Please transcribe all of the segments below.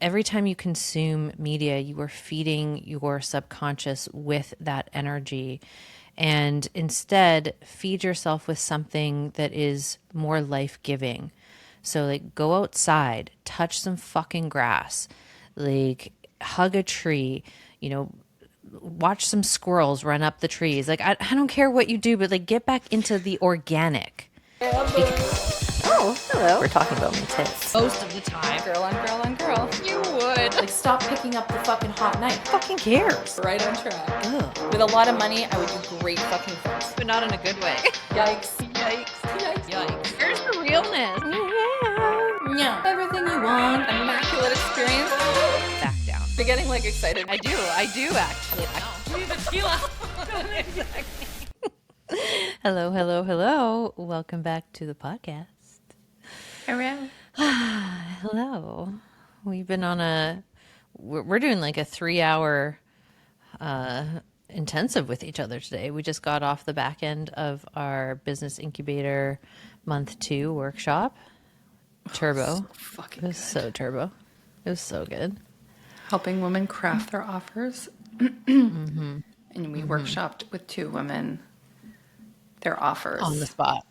every time you consume media, you are feeding your subconscious with that energy. And instead, feed yourself with something that is more life-giving. So, like, go outside, touch some fucking grass, like, hug a tree, you know, watch some squirrels run up the trees. Like, I don't care what you do, but like, get back into the organic. Oh, hello. We're talking about my tits. Most of the time. Girl on girl on girl. You would. Like, stop picking up the fucking hot knife. Fucking cares. Right on track. Ugh. With a lot of money, I would do great fucking things. But not in a good way. Yikes. Yikes. Yikes. Yikes. Where's the realness? Yeah. Everything you want. Immaculate experience. Back down. You're getting like excited. I do actually. Exactly. Hello, hello, hello. Welcome back to the podcast. Around. Hello. We've been on we're doing like a 3-hour intensive with each other today. We just got off the back end of our business incubator month 2 workshop. Turbo. So fucking It was so turbo. It was so good. Helping women craft their offers. And we workshopped with 2 women their offers. On the spot.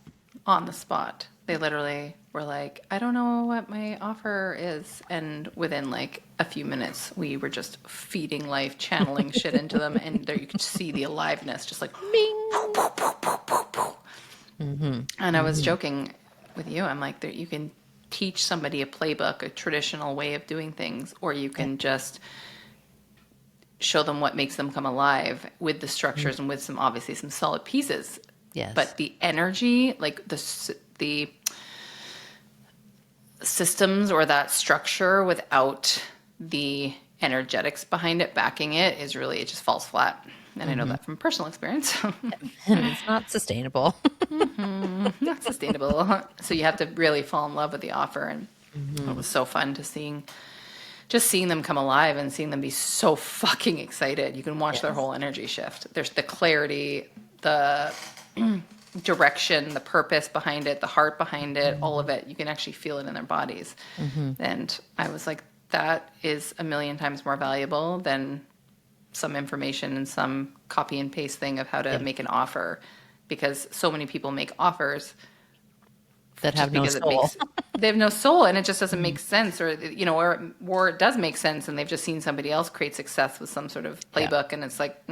On the spot. They literally were like, I don't know what my offer is. And within like a few minutes, we were just feeding life, channeling shit into them. And there you could see the aliveness, just like, bing. And I was joking with you. I'm like, you can teach somebody a playbook, a traditional way of doing things, or you can just show them what makes them come alive with the structures and with some, obviously, some solid pieces. Yes. But the energy, like the systems or that structure without the energetics behind it, backing it, is really, it just falls flat. And I know that from personal experience. And it's not sustainable. Not sustainable. So you have to really fall in love with the offer. And it was so fun to seeing them come alive and seeing them be so fucking excited. You can watch their whole energy shift. There's the clarity, the direction, the purpose behind it, the heart behind it, all of it. You can actually feel it in their bodies. And I was like, that is a million times more valuable than some information and some copy and paste thing of how to make an offer, because so many people make offers That have no soul. They have no soul, and it just doesn't make sense, or or it does make sense, and they've just seen somebody else create success with some sort of playbook, and it's like,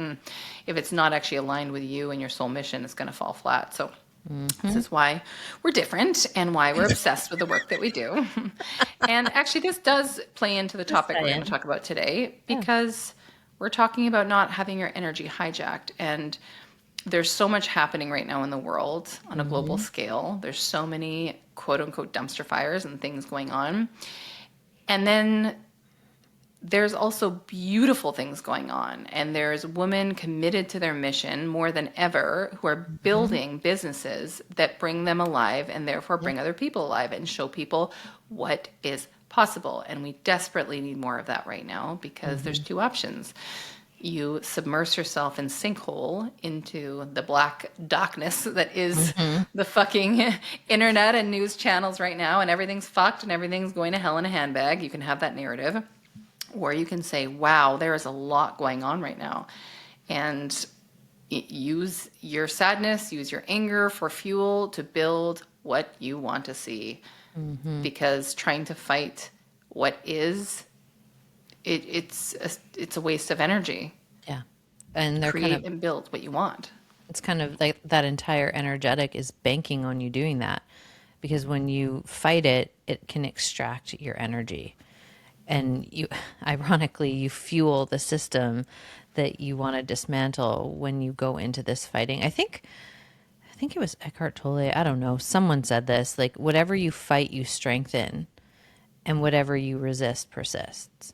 if it's not actually aligned with you and your soul mission, it's going to fall flat. So this is why we're different and why we're obsessed with the work that we do. And actually, this does play into the topic we're going to talk about today, because we're talking about not having your energy hijacked. And there's so much happening right now in the world on a global scale. There's so many quote unquote dumpster fires and things going on. And then there's also beautiful things going on. And there's women committed to their mission more than ever who are building businesses that bring them alive and therefore bring other people alive and show people what is possible. And we desperately need more of that right now, because there's 2 options. You submerge yourself in sinkhole into the black darkness that is the fucking internet and news channels right now, and everything's fucked and everything's going to hell in a handbag. You can have that narrative. Or you can say, wow, there is a lot going on right now. And use your sadness, use your anger for fuel to build what you want to see. Because trying to fight what is, it's a waste of energy. Yeah. And they're Create and build what you want. It's kind of like that entire energetic is banking on you doing that, because when you fight it, it can extract your energy. And you, ironically, you fuel the system that you want to dismantle when you go into this fighting. I think it was Eckhart Tolle. I don't know. Someone said this, like, whatever you fight, you strengthen, and whatever you resist persists.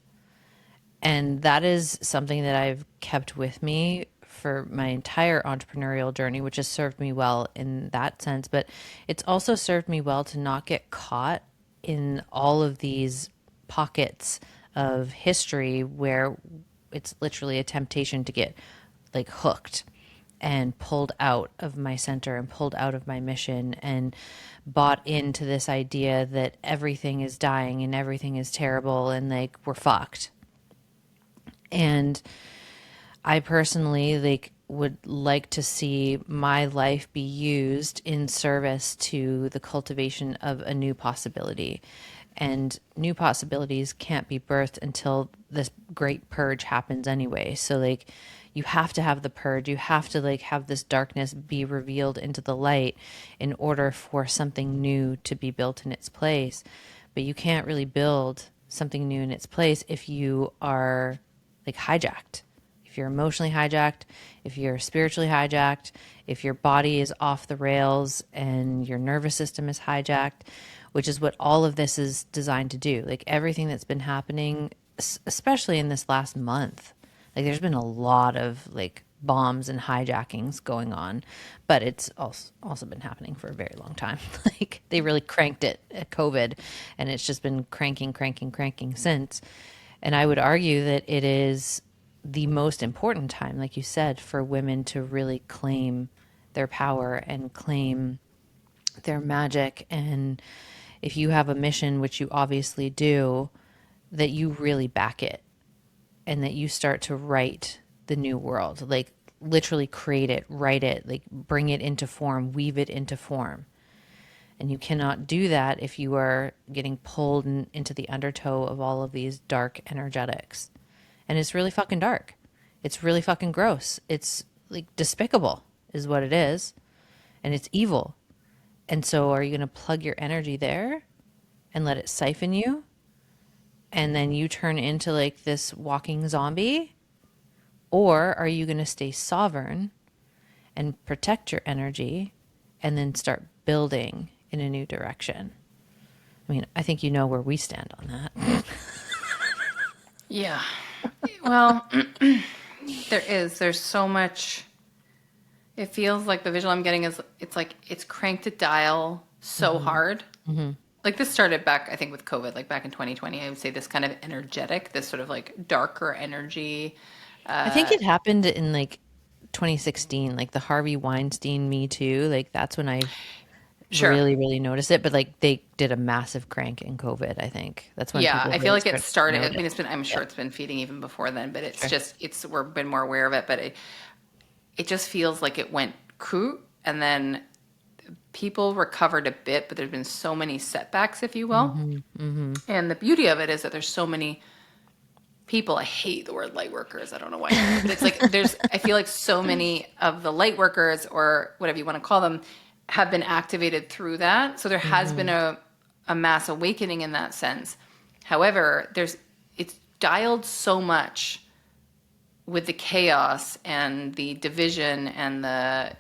And that is something that I've kept with me for my entire entrepreneurial journey, which has served me well in that sense. But it's also served me well to not get caught in all of these pockets of history where it's literally a temptation to get like hooked and pulled out of my center and pulled out of my mission and bought into this idea that everything is dying and everything is terrible and like we're fucked. And I personally would like to see my life be used in service to the cultivation of a new possibility. And new possibilities can't be birthed until this great purge happens anyway. So like you have to have the purge, you have to like have this darkness be revealed into the light in order for something new to be built in its place. But you can't really build something new in its place if you are like hijacked. If you're emotionally hijacked, if you're spiritually hijacked, if your body is off the rails and your nervous system is hijacked, which is what all of this is designed to do. Like everything that's been happening, especially in this last month, like there's been a lot of like bombs and hijackings going on, but it's also been happening for a very long time. Like they really cranked it at COVID and it's just been cranking since. And I would argue that it is the most important time, like you said, for women to really claim their power and claim their magic. And if you have a mission, which you obviously do, that you really back it and that you start to write the new world, like literally create it, write it, like bring it into form, weave it into form. And you cannot do that if you are getting pulled into the undertow of all of these dark energetics. And it's really fucking dark. It's really fucking gross. It's like despicable is what it is. And it's evil. And so are you going to plug your energy there and let it siphon you? And then you turn into like this walking zombie? Or are you going to stay sovereign and protect your energy and then start building in a new direction? I mean, I think you know where we stand on that. Yeah. Well, there's so much. It feels like the visual I'm getting is it's like it's cranked a dial so hard. Mm-hmm. Like this started back, I think, with COVID, like back in 2020. I would say this kind of energetic, this sort of like darker energy. I think it happened in like 2016, like the Harvey Weinstein Me Too. Like that's when I really, really noticed it. But like they did a massive crank in COVID, I think. That's when I feel like it started. I mean, it's been, I'm sure it's been feeding even before then, but it's just, we've been more aware of it. But it just feels like it went coup and then people recovered a bit, but there's been so many setbacks, if you will. And the beauty of it is that there's so many people. I hate the word light workers. I don't know why, but it's like I feel like so many of the light workers or whatever you want to call them have been activated through that. So there has been a mass awakening in that sense. However, it's dialed so much with the chaos and the division and the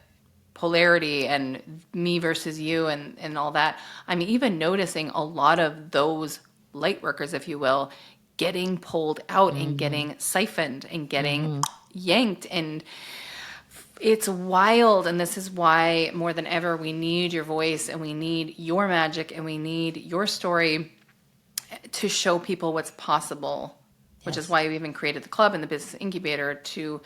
polarity and me versus you and all that. I'm even noticing a lot of those light workers, if you will, getting pulled out and getting siphoned and getting yanked. And it's wild. And this is why more than ever, we need your voice and we need your magic and we need your story to show people what's possible, which is why we even created the club and the business incubator to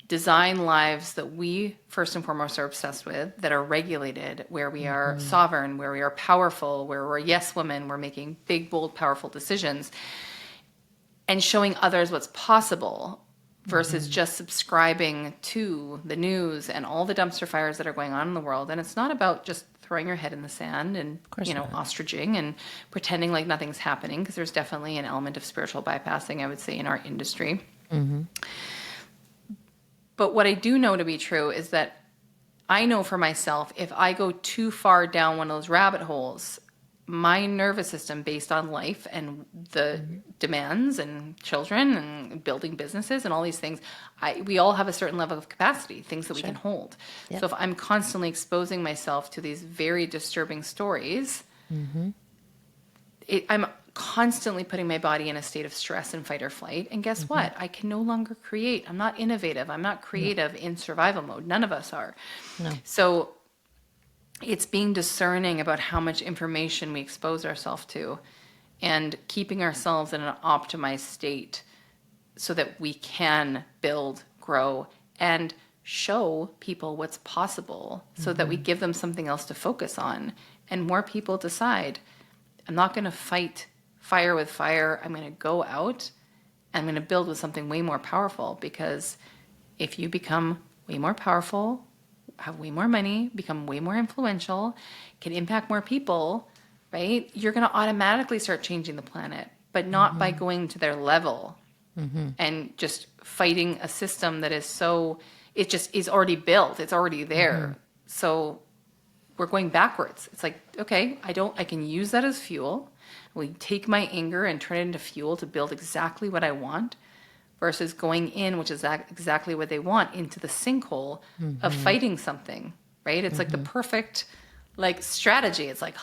design lives that we first and foremost are obsessed with, that are regulated, where we are sovereign, where we are powerful, where we're yes women, we're making big, bold, powerful decisions, and showing others what's possible versus just subscribing to the news and all the dumpster fires that are going on in the world. And it's not about just throwing your head in the sand and, ostriching and pretending like nothing's happening, because there's definitely an element of spiritual bypassing, I would say, in our industry. But what I do know to be true is that I know for myself, if I go too far down one of those rabbit holes, my nervous system, based on life and the demands and children and building businesses and all these things, we all have a certain level of capacity, things that we can hold. Yep. So if I'm constantly exposing myself to these very disturbing stories, I'm constantly putting my body in a state of stress and fight or flight. And guess what? I can no longer create. I'm not innovative. I'm not creative in survival mode. None of us are. No. So it's being discerning about how much information we expose ourselves to and keeping ourselves in an optimized state so that we can build, grow, and show people what's possible so that we give them something else to focus on, and more people decide, I'm not going to fight fire with fire. I'm going to go out and I'm going to build with something way more powerful, because if you become way more powerful, have way more money, become way more influential, can impact more people, right? You're going to automatically start changing the planet, but not by going to their level and just fighting a system that is so, it just is already built. It's already there. So we're going backwards. It's like, okay, I can use that as fuel. We take my anger and turn it into fuel to build exactly what I want, versus going in, which is exactly what they want, into the sinkhole of fighting something, right? It's like the perfect like strategy. It's like,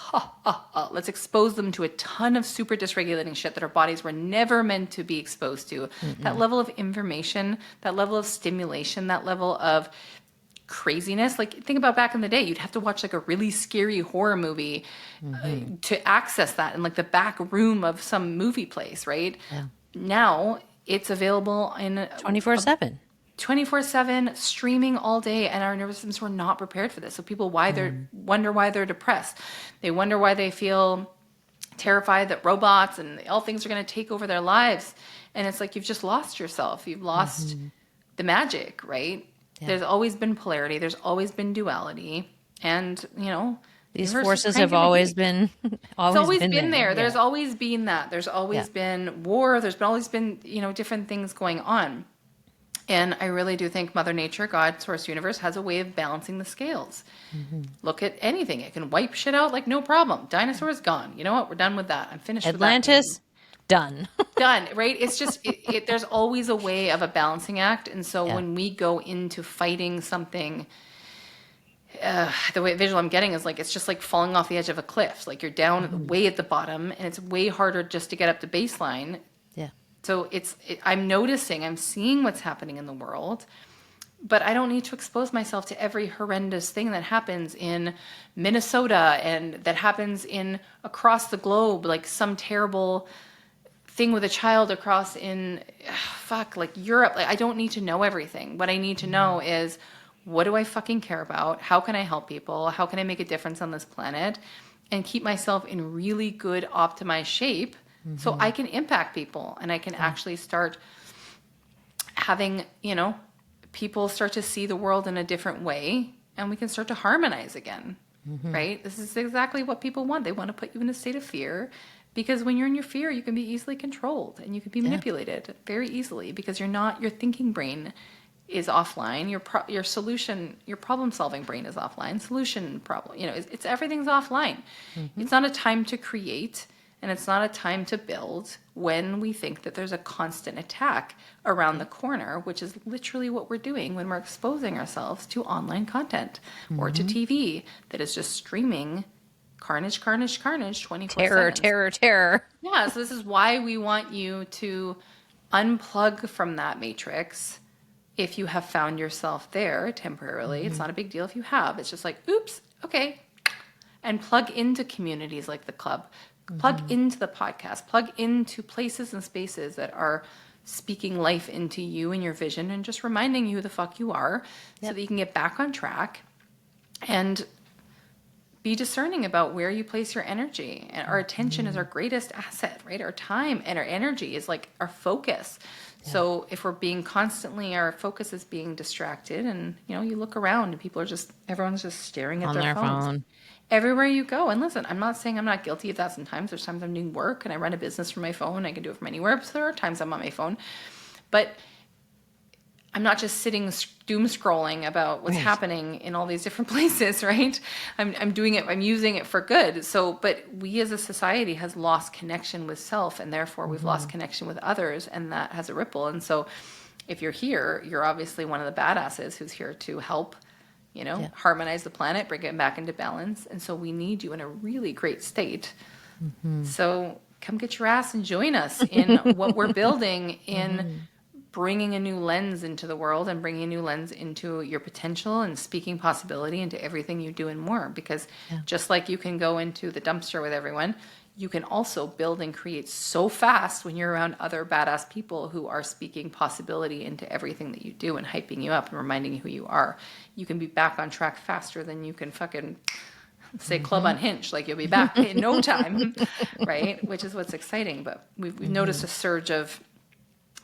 let's expose them to a ton of super dysregulating shit that our bodies were never meant to be exposed to. That level of information, that level of stimulation, that level of craziness. Like, think about back in the day, you'd have to watch like a really scary horror movie to access that in like the back room of some movie place, right? Yeah. Now it's available in 24/7. 24/7, streaming all day, and our nervous systems were not prepared for this. So people wonder why they're depressed. They wonder why they feel terrified that robots and all things are going to take over their lives. And it's like, you've just lost yourself. You've lost the magic, right? Yeah. There's always been polarity. There's always been duality. And, you know, these forces have always been, it's always been there. Yeah. There's always been that. There's always been war. There's always been, you know, different things going on. And I really do think Mother Nature, God, Source, Universe has a way of balancing the scales. Look at anything. It can wipe shit out like no problem. Dinosaurs gone. You know what? We're done with that. I'm finished Atlantis, with that. done. Done, right? It's just, there's always a way of a balancing act. And so when we go into fighting something, the way visual I'm getting is like, it's just like falling off the edge of a cliff. Like, you're down way at the bottom, and it's way harder just to get up to baseline. Yeah. So I'm noticing, I'm seeing what's happening in the world, but I don't need to expose myself to every horrendous thing that happens in Minnesota and that happens in across the globe, like some terrible thing with a child across in like Europe. Like, I don't need to know everything. What I need to know is, what do I fucking care about? How can I help people? How can I make a difference on this planet and keep myself in really good optimized shape so I can impact people, and I can actually start having, you know, people start to see the world in a different way, and we can start to harmonize again, right? This is exactly what people want. They want to put you in a state of fear, because when you're in your fear, you can be easily controlled and you can be manipulated very easily, because your thinking brain is offline. Your problem solving brain is offline. Solution problem, you know, it's everything's offline. It's not a time to create, and it's not a time to build when we think that there's a constant attack around the corner, which is literally what we're doing when we're exposing ourselves to online content or to TV that is just streaming carnage 24/7. Terror. Yeah, so this is why we want you to unplug from that matrix. If you have found yourself there temporarily, it's not a big deal if you have. It's just like, oops, okay. And plug into communities like the club. Plug into the podcast. Plug into places and spaces that are speaking life into you and your vision, and just reminding you who the fuck you are, so that you can get back on track and be discerning about where you place your energy. And our attention is our greatest asset, right? Our time and our energy is like our focus. So if we're being constantly, our focus is being distracted, and, you know, you look around and everyone's just staring at their phones. Everywhere you go. And listen, I'm not saying I'm not guilty of that sometimes. There's times I'm doing work and I run a business from my phone. I can do it from anywhere. So there are times I'm on my phone. But I'm not just sitting doom scrolling about what's happening in all these different places, right? I'm doing it, I'm using it for good. So, but we as a society has lost connection with self, and therefore we've lost connection with others, and that has a ripple. And so if you're here, you're obviously one of the badasses who's here to help, you know, harmonize the planet, bring it back into balance. And so we need you in a really great state. So come get your ass and join us in what we're building in bringing a new lens into the world, and bringing a new lens into your potential, and speaking possibility into everything you do and more. Because just like you can go into the dumpster with everyone, you can also build and create so fast when you're around other badass people who are speaking possibility into everything that you do and hyping you up and reminding you who you are. You can be back on track faster than you can fucking say Club Unhinged. Like, you'll be back in no time, right? Which is what's exciting. But we've noticed a surge of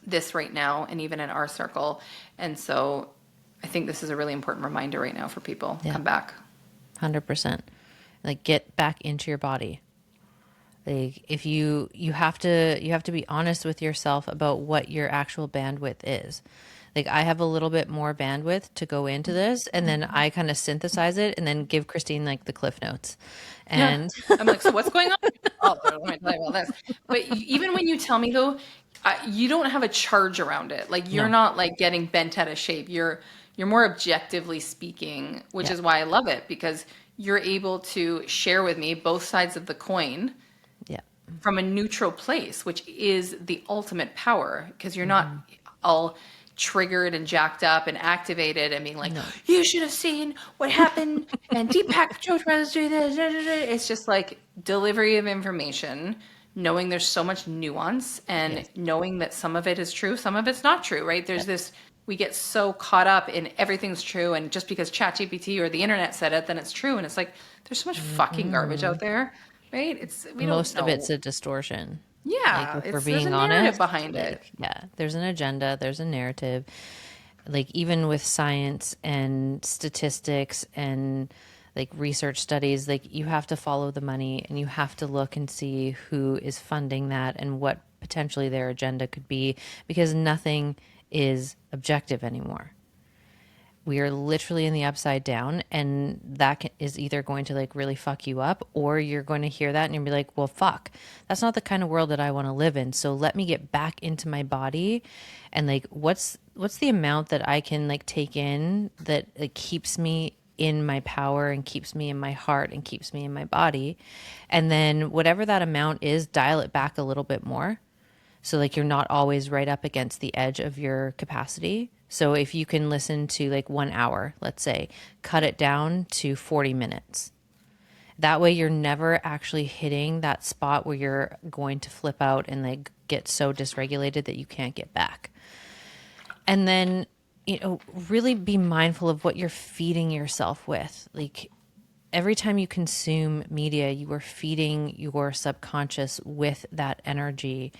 this right now, and even in our circle. And so I think this is a really important reminder right now for people. Yeah. Come back. 100%. Like, get back into your body. Like, if you have to be honest with yourself about what your actual bandwidth is. Like, I have a little bit more bandwidth to go into this, and then I kind of synthesize it and then give Christine like the cliff notes. And I'm like, so what's going on? Oh, let me tell you about this. But even when you tell me though, you don't have a charge around it. Like, you're not like getting bent out of shape. You're more objectively speaking, which is why I love it, because you're able to share with me both sides of the coin from a neutral place, which is the ultimate power, because you're not all triggered and jacked up and activated and being like, you should have seen what happened and Deepak Chopra was doing this. It's just like delivery of information, knowing there's so much nuance, and knowing that some of it is true, some of it's not true, right? There's this, we get so caught up in everything's true, and just because ChatGPT or the internet said it, then it's true. And it's like, there's so much fucking garbage out there, right? most of it's a distortion. Yeah, Like, if we're there's being a narrative honest behind like, it. Yeah, there's an agenda, there's a narrative. Like, even with science and statistics and like research studies, like, you have to follow the money, and you have to look and see who is funding that and what potentially their agenda could be, because nothing is objective anymore. We are literally in the upside down, and that is either going to like really fuck you up, or you're going to hear that and you'll be like, well, fuck, that's not the kind of world that I want to live in. So let me get back into my body, and like, what's the amount that I can like take in that like keeps me in my power and keeps me in my heart and keeps me in my body. And then whatever that amount is, dial it back a little bit more. So like, you're not always right up against the edge of your capacity. So if you can listen to like 1 hour, let's say, cut it down to 40 minutes. That way you're never actually hitting that spot where you're going to flip out and like get so dysregulated that you can't get back. And then, really be mindful of what you're feeding yourself with. Like, every time you consume media, you are feeding your subconscious with that energy.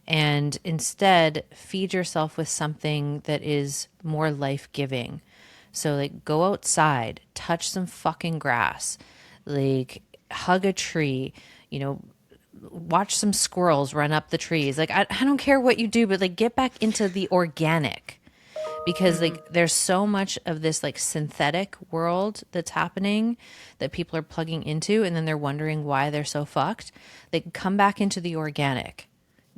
And instead, feed yourself with something that is more life-giving. So like, go outside, touch some fucking grass, like hug a tree, watch some squirrels run up the trees. Like, I don't care what you do, but like, get back into the organic, because like, there's so much of this like synthetic world that's happening that people are plugging into, and then they're wondering why they're so fucked. Like, come back into the organic.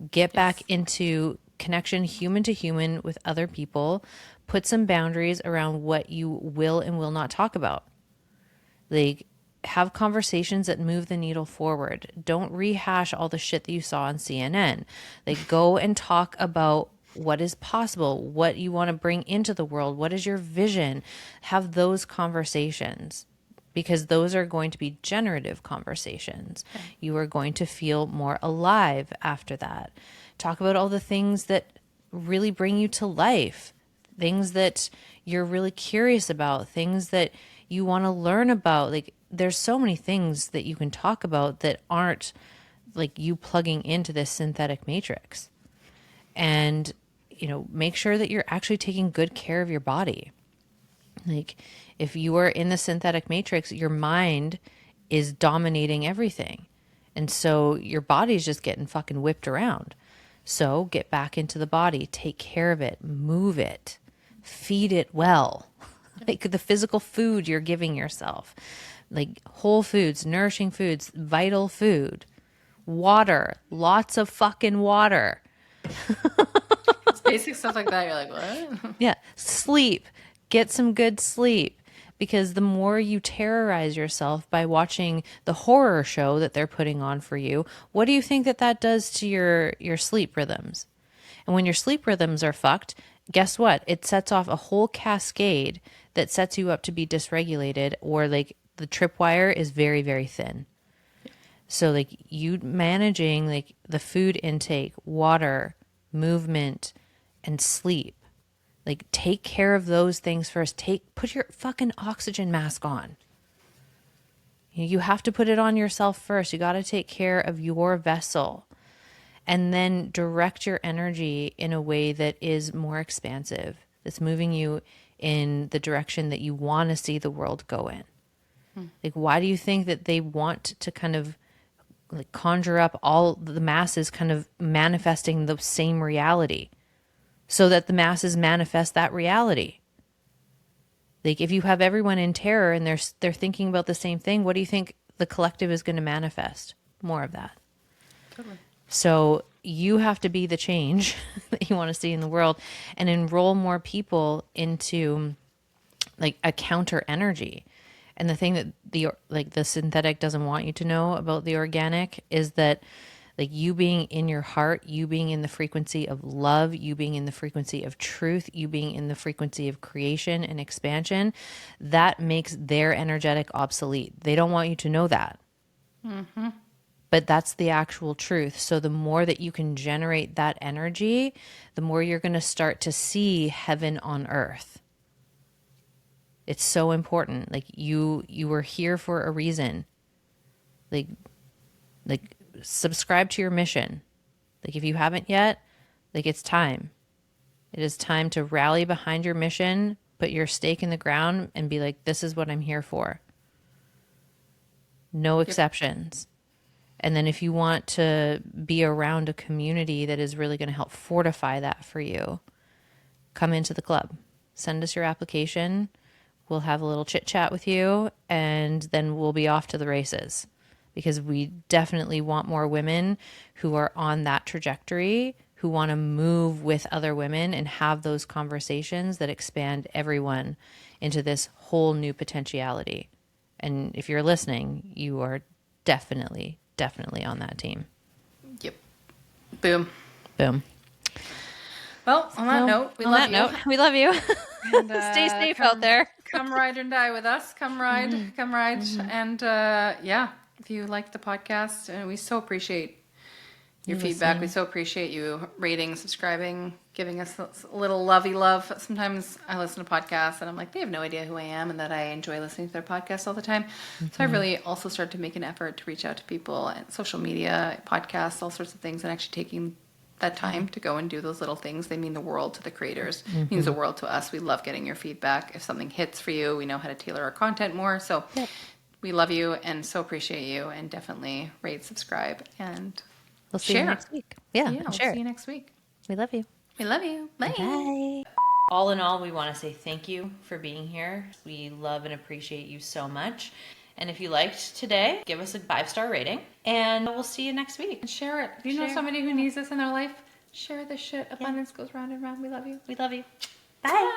Get back into connection, human to human, with other people. Put some boundaries around what you will and will not talk about. Like, have conversations that move the needle forward. Don't rehash all the shit that you saw on CNN. Like, go and talk about what is possible, what you want to bring into the world, what is your vision. Have those conversations, because those are going to be generative conversations. Okay. You are going to feel more alive after that. Talk about all the things that really bring you to life, things that you're really curious about, things that you want to learn about. Like, there's so many things that you can talk about that aren't like you plugging into this synthetic matrix. And, make sure that you're actually taking good care of your body. Like, if you are in the synthetic matrix, your mind is dominating everything. And so your body's just getting fucking whipped around. So get back into the body, take care of it, move it, feed it well. Like, the physical food you're giving yourself, like whole foods, nourishing foods, vital food, water, lots of fucking water. It's basic stuff like that. You're like, what? Yeah. Sleep. Get some good sleep. Because the more you terrorize yourself by watching the horror show that they're putting on for you, what do you think that does to your sleep rhythms? And when your sleep rhythms are fucked, guess what? It sets off a whole cascade that sets you up to be dysregulated, or like the tripwire is very, very thin. So like you managing like the food intake, water, movement, and sleep. Like take care of those things first. Put your fucking oxygen mask on. You have to put it on yourself first. You got to take care of your vessel and then direct your energy in a way that is more expansive, that's moving you in the direction that you want to see the world go in. Like, why do you think that they want to kind of like conjure up all the masses kind of manifesting the same reality so that the masses manifest that reality? Like, if you have everyone in terror and they're thinking about the same thing, what do you think the collective is going to manifest? More of that. Totally. So you have to be the change that you want to see in the world and enroll more people into like a counter energy. And the thing that the synthetic doesn't want you to know about the organic is that like you being in your heart, you being in the frequency of love, you being in the frequency of truth, you being in the frequency of creation and expansion, that makes their energetic obsolete. They don't want you to know that. Mm-hmm. But that's the actual truth. So the more that you can generate that energy, the more you're going to start to see heaven on earth. It's so important. Like you were here for a reason. Like subscribe to your mission. Like if you haven't yet, like it's time. It is time to rally behind your mission, put your stake in the ground and be like, this is what I'm here for. No exceptions. And then if you want to be around a community that is really going to help fortify that for you, come into the club. Send us your application. We'll have a little chit chat with you and then we'll be off to the races, because we definitely want more women who are on that trajectory, who want to move with other women and have those conversations that expand everyone into this whole new potentiality. And if you're listening, you are definitely on that team. Yep. Boom. Boom. Well, on that note, we love you. We love you. And, Stay safe out there. Come ride and die with us. Come ride. Mm-hmm. And yeah, if you like the podcast, we so appreciate your feedback. We so appreciate you rating, subscribing, giving us a little lovey love. Sometimes I listen to podcasts and I'm like, they have no idea who I am and that I enjoy listening to their podcasts all the time. Mm-hmm. So I really also started to make an effort to reach out to people and social media, podcasts, all sorts of things, and actually taking that time to go and do those little things. They mean the world to the creators. Mm-hmm. Means the world to us. We love getting your feedback. If something hits for you, we know how to tailor our content more. So we love you and so appreciate you, and definitely rate, subscribe, and we'll see you next week. Yeah, we'll see you next week. We love you. We love you. Bye. Bye. All in all, we want to say thank you for being here. We love and appreciate you so much. And if you liked today, give us a 5-star rating. And we'll see you next week. And share it. If you know somebody who needs this in their life, share this shit. Abundance goes round and round. We love you. We love you. Bye.